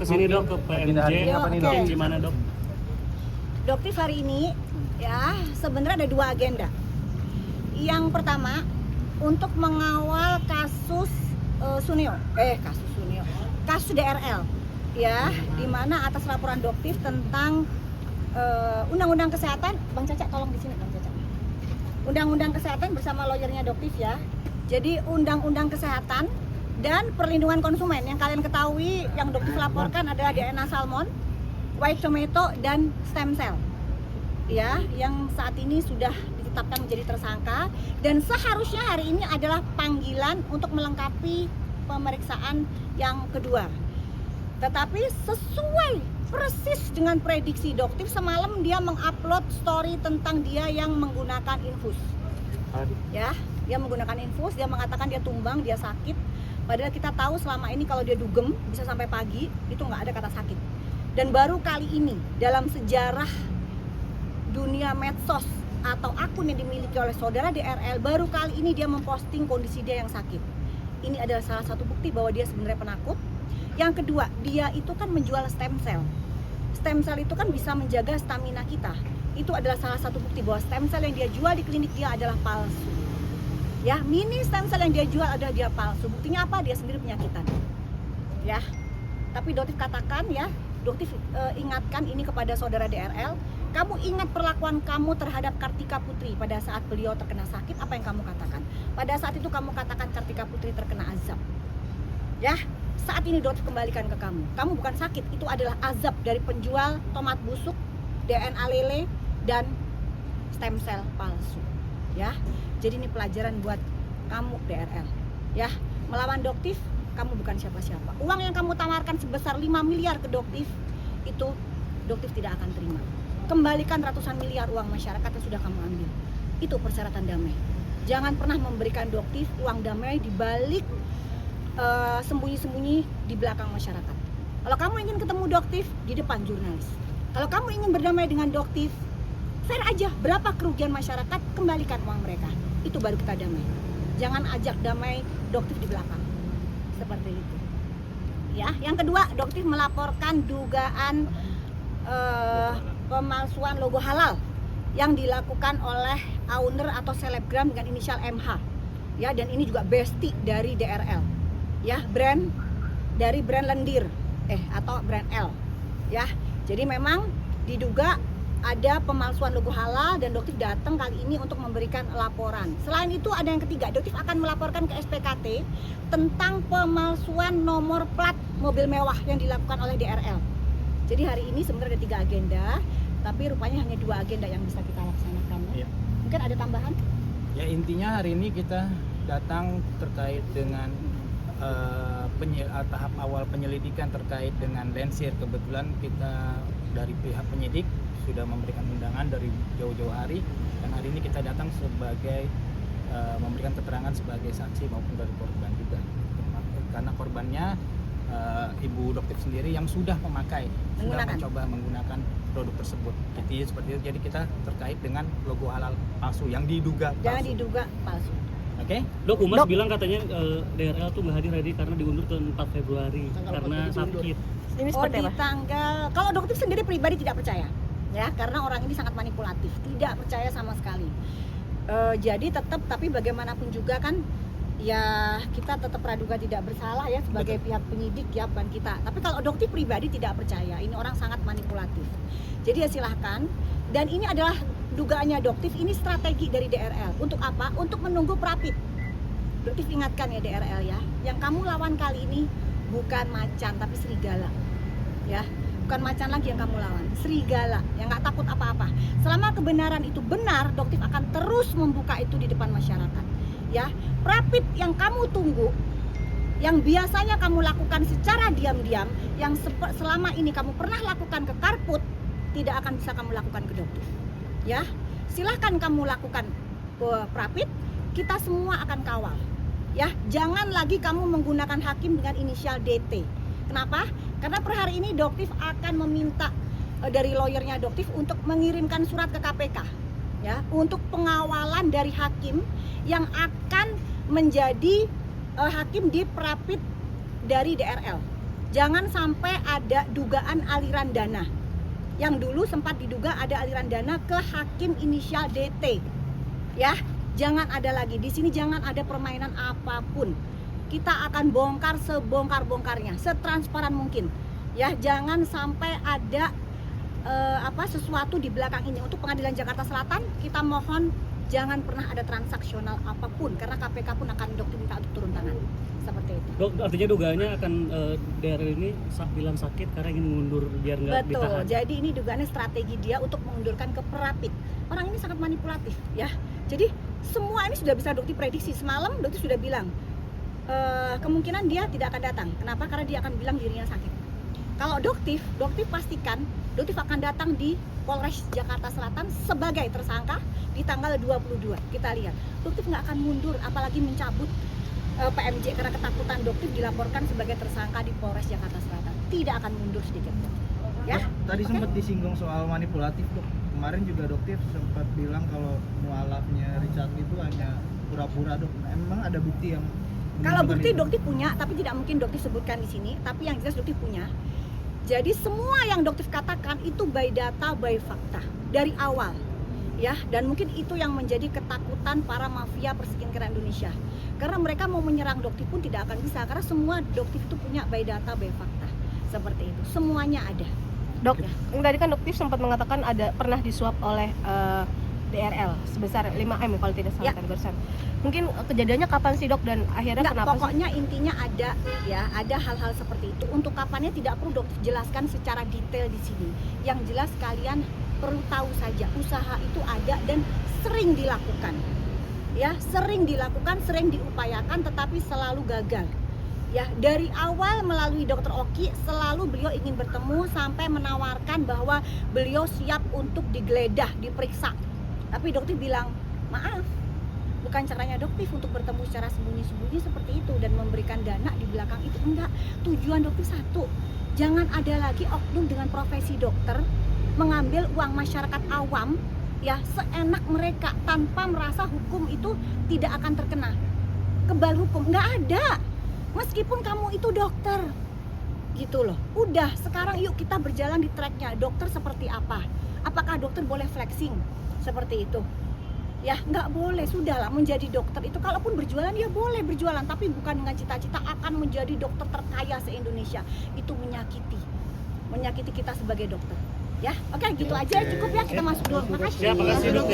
ke sini dok, ke PMJ. Apa nih, Dok? Gimana dok? Doktif hari ini ya sebenarnya ada 2 agenda. Yang pertama untuk mengawal kasus kasus DRL ya, di mana atas laporan Doktif tentang Undang-Undang Kesehatan. Bang Caca tolong di sini Bang Caca. Undang-Undang Kesehatan bersama lawyernya Doktif ya. Jadi Undang-Undang Kesehatan dan Perlindungan Konsumen yang kalian ketahui yang Doktif laporkan adalah DNA salmon, white tomato dan stem cell. Ya, yang saat ini sudah ditetapkan menjadi tersangka dan seharusnya hari ini adalah panggilan untuk melengkapi pemeriksaan yang kedua. Tetapi sesuai persis dengan prediksi Doktif, semalam dia mengupload story tentang dia yang menggunakan infus. Ya, dia menggunakan infus, dia mengatakan dia tumbang, dia sakit. Padahal kita tahu selama ini kalau dia dugem bisa sampai pagi, itu nggak ada kata sakit. Dan baru kali ini dalam sejarah dunia medsos atau akun yang dimiliki oleh saudara DRL, baru kali ini dia memposting kondisi dia yang sakit. Ini adalah salah satu bukti bahwa dia sebenarnya penakut. Yang kedua, dia itu kan menjual stem cell. Stem cell itu kan bisa menjaga stamina kita. Itu adalah salah satu bukti bahwa stem cell yang dia jual di klinik dia adalah palsu. Ya, mini stem cell yang dia jual adalah dia palsu. Buktinya apa? Dia sendiri penyakitan. Ya. Tapi Doktif katakan ya, Doktif ingatkan ini kepada saudara DRL. Kamu ingat perlakuan kamu terhadap Kartika Putri pada saat beliau terkena sakit, apa yang kamu katakan? Pada saat itu kamu katakan Kartika Putri terkena azab. Ya, saat ini Doktif kembalikan ke kamu. Kamu bukan sakit, itu adalah azab dari penjual tomat busuk, DNA lele, dan stem cell palsu. Ya, jadi ini pelajaran buat kamu DRL. Ya, melawan Doktif, kamu bukan siapa-siapa. Uang yang kamu tawarkan sebesar 5 miliar ke Doktif, itu Doktif tidak akan terima. Kembalikan ratusan miliar uang masyarakat yang sudah kamu ambil. Itu persyaratan damai. Jangan pernah memberikan Doktif uang damai di balik sembunyi-sembunyi di belakang masyarakat. Kalau kamu ingin ketemu Doktif, di depan jurnalis. Kalau kamu ingin berdamai dengan Doktif, fair aja, berapa kerugian masyarakat, kembalikan uang mereka. Itu baru kita damai. Jangan ajak damai Doktif di belakang. Seperti itu. Ya, yang kedua, Doktif melaporkan dugaan pemalsuan logo halal yang dilakukan oleh owner atau selebgram dengan inisial MH. Ya, dan ini juga bestie dari DRL. Ya, brand dari brand lendir atau brand L. Ya. Jadi memang diduga ada pemalsuan logo halal dan Doktif datang kali ini untuk memberikan laporan. Selain itu ada yang ketiga, Doktif akan melaporkan ke SPKT tentang pemalsuan nomor plat mobil mewah yang dilakukan oleh DRL. Jadi hari ini sebenarnya ada 3 agenda, tapi rupanya hanya 2 agenda yang bisa kita laksanakan. Ya. Mungkin ada tambahan? Ya, intinya hari ini kita datang terkait dengan tahap awal penyelidikan terkait dengan Lensir. Kebetulan kita dari pihak penyidik sudah memberikan undangan dari jauh-jauh hari, dan hari ini kita datang sebagai memberikan keterangan sebagai saksi maupun dari korban juga, karena korbannya Ibu Doktif sendiri yang sudah sudah mencoba menggunakan produk tersebut. Jadi seperti itu. Jadi kita terkait dengan logo halal palsu yang diduga palsu. Jangan diduga palsu. Oke? Dok, Humas bilang katanya DRL tuh nggak hadir hari karena diundur ke 4 Februari karena sakit. Ini seperti di tanggal, kalau Doktif sendiri pribadi tidak percaya, ya, karena orang ini sangat manipulatif, tidak percaya sama sekali. Jadi tetap, tapi bagaimanapun juga kan, ya kita tetap praduga tidak bersalah ya sebagai pihak penyidik ya, bukan kita. Tapi kalau Doktif pribadi tidak percaya, ini orang sangat manipulatif. Jadi ya silahkan. Dan ini adalah dugaannya Doktif, ini strategi dari DRL. Untuk apa? Untuk menunggu Prapit. Doktif ingatkan ya DRL ya, yang kamu lawan kali ini bukan macan tapi serigala. Ya, bukan macan lagi yang kamu lawan, serigala yang nggak takut apa-apa. Selama kebenaran itu benar, Doktif akan terus membuka itu di depan masyarakat. Ya, Prapit yang kamu tunggu, yang biasanya kamu lakukan secara diam-diam, yang selama ini kamu pernah lakukan ke Karput, tidak akan bisa kamu lakukan ke Doktif. Ya, silahkan kamu lakukan ke Prapit, kita semua akan kawal. Ya, jangan lagi kamu menggunakan hakim dengan inisial DT. Kenapa? Karena per hari ini Doktif akan meminta dari lawyernya Doktif untuk mengirimkan surat ke KPK, ya, untuk pengawalan dari hakim yang akan menjadi hakim di Prapit dari DRL. Jangan sampai ada dugaan aliran dana. Yang dulu sempat diduga ada aliran dana ke hakim inisial DT. Ya, jangan ada lagi. Di sini jangan ada permainan apapun. Kita akan bongkar sebongkar-bongkarnya, setransparan mungkin. Ya, jangan sampai ada sesuatu di belakang ini. Untuk Pengadilan Jakarta Selatan, kita mohon jangan pernah ada transaksional apapun, karena KPK pun akan dokter minta untuk turun tangan. Seperti itu. Dok, artinya dugaannya akan DRL ini bilang sakit karena ingin mundur biar nggak ditahan. Betul. Jadi ini dugaannya strategi dia untuk mengundurkan ke Perapit. Orang ini sangat manipulatif, ya. Jadi semua ini sudah bisa dokter prediksi. Semalam dokter sudah bilang kemungkinan dia tidak akan datang. Kenapa? Karena dia akan bilang dirinya sakit. Kalau dokter pastikan dokter akan datang di Polres Jakarta Selatan sebagai tersangka di tanggal 22. Kita lihat, dokter nggak akan mundur, apalagi mencabut PMJ karena ketakutan dokter dilaporkan sebagai tersangka di Polres Jakarta Selatan. Tidak akan mundur sedikit pun. Ya. Tadi sempat disinggung soal manipulatif, Dok. Kemarin juga dokter sempat bilang kalau mualafnya Richard itu hanya pura-pura, Dok. Emang ada bukti yang Kalau bukti itu? dokter punya, tapi tidak mungkin dokter sebutkan di sini. Tapi yang jelas dokter punya. Jadi semua yang dokter katakan itu by data, by fakta dari awal, ya. Dan mungkin itu yang menjadi ketakutan para mafia perskincarean Indonesia. Karena mereka mau menyerang dokter pun tidak akan bisa, karena semua dokter itu punya by data, by fakta. Seperti itu, semuanya ada. Dok, Ya. tadi kan dokter sempat mengatakan ada pernah disuap oleh DRL sebesar 5M kalau tidak salah Ya. kan barusan. Mungkin kejadiannya kapan sih, Dok, dan akhirnya Enggak, kenapa sih? pokoknya intinya ada, ya, ada hal-hal seperti itu. Untuk kapannya tidak perlu dokter jelaskan secara detail di sini. Yang jelas kalian perlu tahu saja usaha itu ada dan sering dilakukan. Ya, sering dilakukan, sering diupayakan, tetapi selalu gagal. Ya, dari awal melalui Dokter Oki selalu beliau ingin bertemu sampai menawarkan bahwa beliau siap untuk digeledah, diperiksa. Tapi dokter bilang, maaf, bukan caranya dokter untuk bertemu secara sembunyi-sembunyi seperti itu dan memberikan dana di belakang itu. Enggak, tujuan dokter satu, jangan ada lagi oknum dengan profesi dokter mengambil uang masyarakat awam, ya, seenak mereka tanpa merasa hukum itu tidak akan terkena kebal hukum. Nggak ada, meskipun kamu itu dokter gitu loh. Udah, sekarang yuk kita berjalan di tracknya. Dokter seperti apa? Apakah dokter boleh flexing seperti itu? Ya, nggak boleh. Sudahlah, menjadi dokter itu kalaupun berjualan ya boleh berjualan, tapi bukan dengan cita-cita akan menjadi dokter terkaya se-Indonesia. Itu menyakiti kita sebagai dokter. Ya, oke, gitu aja cukup ya, kita masuk dulu. Makasih. Siap, makasih, Dok.